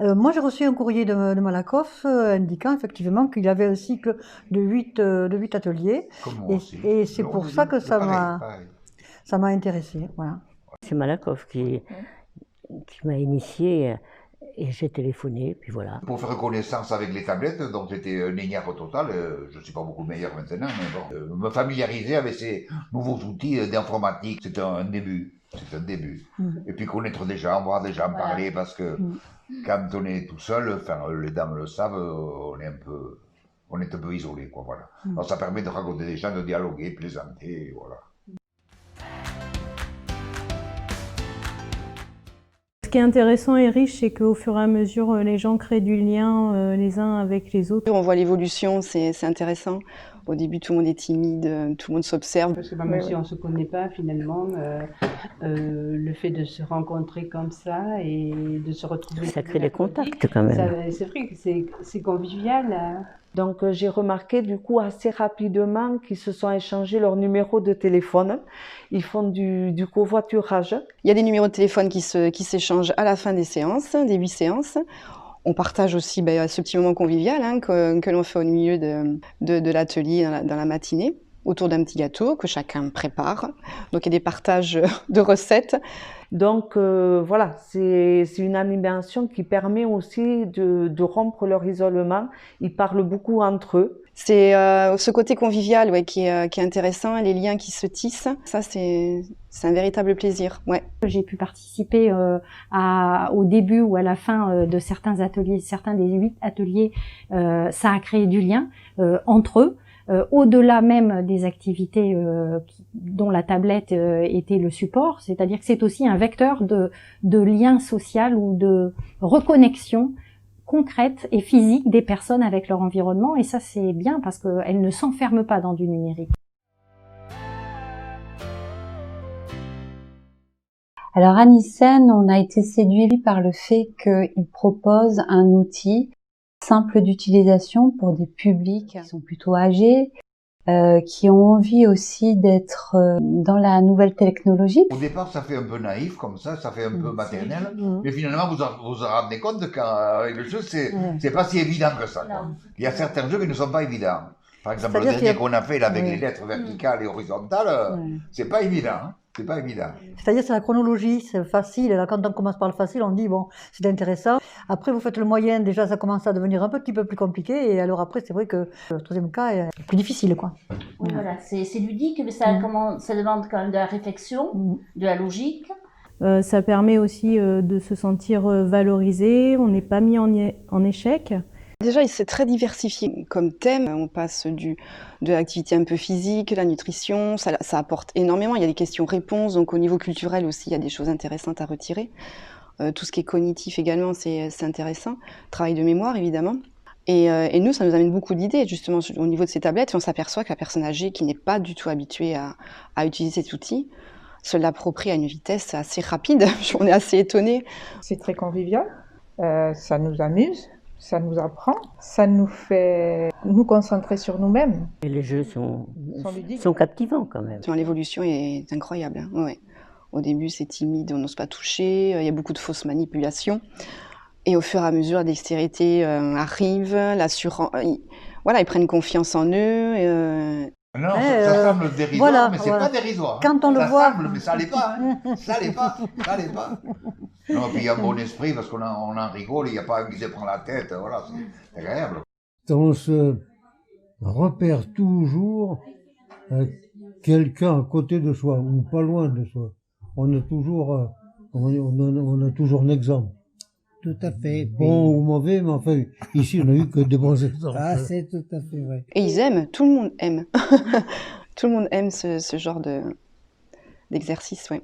Moi, j'ai reçu un courrier de Malakoff indiquant effectivement qu'il avait un cycle de 8 ateliers. Comme moi aussi. Et c'est pour ça que Pareil. ça m'a intéressée. Voilà. C'est Malakoff qui m'a initiée et j'ai téléphoné, puis voilà. Pour faire connaissance avec les tablettes, donc j'étais un ignare total, je ne suis pas beaucoup meilleur maintenant, mais bon, me familiariser avec ces nouveaux outils d'informatique, c'est un début. C'est un début. Et puis connaître des gens, voir des gens parler, parce que quand on est tout seul, enfin les dames le savent, on est un peu isolé, quoi, voilà. Alors ça permet de rencontrer des gens, de dialoguer, plaisanter, voilà. Ce qui est intéressant et riche, c'est qu'au fur et à mesure, les gens créent du lien les uns avec les autres. On voit l'évolution, c'est intéressant. Au début, tout le monde est timide, tout le monde s'observe. Parce que même si on ne se connaît pas, finalement, le fait de se rencontrer comme ça et de se retrouver... Ça crée des contacts quand même. C'est vrai que c'est convivial. Hein. Donc j'ai remarqué du coup assez rapidement qu'ils se sont échangés leur numéro de téléphone. Ils font du covoiturage. Il y a des numéros de téléphone qui s'échangent à la fin des séances, des 8 séances. On partage aussi ce petit moment convivial que l'on fait au milieu de l'atelier dans la matinée, autour d'un petit gâteau que chacun prépare. Donc il y a des partages de recettes. Donc voilà, c'est une animation qui permet aussi de rompre leur isolement. Ils parlent beaucoup entre eux. C'est ce côté convivial qui est intéressant, les liens qui se tissent. Ça, c'est un véritable plaisir. Ouais. J'ai pu participer au début ou à la fin de certains ateliers, certains des 8 ateliers. Ça a créé du lien entre eux. Au-delà même des activités dont la tablette était le support, c'est-à-dire que c'est aussi un vecteur de lien social ou de reconnexion concrète et physique des personnes avec leur environnement, et ça c'est bien parce qu'elles ne s'enferment pas dans du numérique. Alors à Nyssen, on a été séduit par le fait qu'il propose un outil simple d'utilisation pour des publics qui sont plutôt âgés, qui ont envie aussi d'être dans la nouvelle technologie. Au départ, ça fait un peu naïf comme ça fait un peu maternel, mais finalement, vous vous rendez compte qu'avec le jeu, c'est pas si évident que ça. Quoi. Il y a certains jeux qui ne sont pas évidents. Par exemple, le dernier qu'on a fait là, avec les lettres verticales et horizontales, c'est pas évident. Hein. C'est pas évident. C'est-à-dire c'est la chronologie, c'est facile. Et là, quand on commence par le facile, on dit bon, c'est intéressant. Après, vous faites le moyen, déjà ça commence à devenir un petit peu plus compliqué. Et alors après, c'est vrai que le troisième cas est plus difficile, quoi. Oui, voilà, c'est ludique, mais ça demande quand même de la réflexion, de la logique. Ça permet aussi de se sentir valorisé, on n'est pas mis en échec. Déjà, c'est très diversifié comme thème. On passe de l'activité un peu physique, la nutrition, ça apporte énormément. Il y a des questions-réponses, donc au niveau culturel aussi, il y a des choses intéressantes à retirer. Tout ce qui est cognitif également, c'est intéressant. Travail de mémoire, évidemment. Et nous, ça nous amène beaucoup d'idées, justement, au niveau de ces tablettes. On s'aperçoit que la personne âgée qui n'est pas du tout habituée à utiliser cet outil se l'approprie à une vitesse assez rapide. On est assez étonnés. C'est très convivial, ça nous amuse. Ça nous apprend, ça nous fait nous concentrer sur nous-mêmes. Et les jeux sont captivants quand même. L'évolution est incroyable. Hein. Ouais. Au début, c'est timide, on n'ose pas toucher, il y a beaucoup de fausses manipulations. Et au fur et à mesure, la dextérité arrive, l'assurance. Voilà, ils prennent confiance en eux. Non, ça semble dérisoire, voilà, mais c'est pas dérisoire. Quand on le voit, semble, mais ça l'est pas. Hein. Ça l'est pas. Non, puis il y a un bon esprit parce qu'on en rigole, il n'y a pas un qui se prend la tête, voilà, c'est agréable. On se repère toujours quelqu'un à côté de soi ou pas loin de soi. On a toujours un exemple. Tout à fait. Bon ou mauvais, mais enfin, ici on a eu que des bons exemples. Ah, c'est tout à fait vrai. Et ils aiment, tout le monde aime. Tout le monde aime ce genre d'exercice, ouais.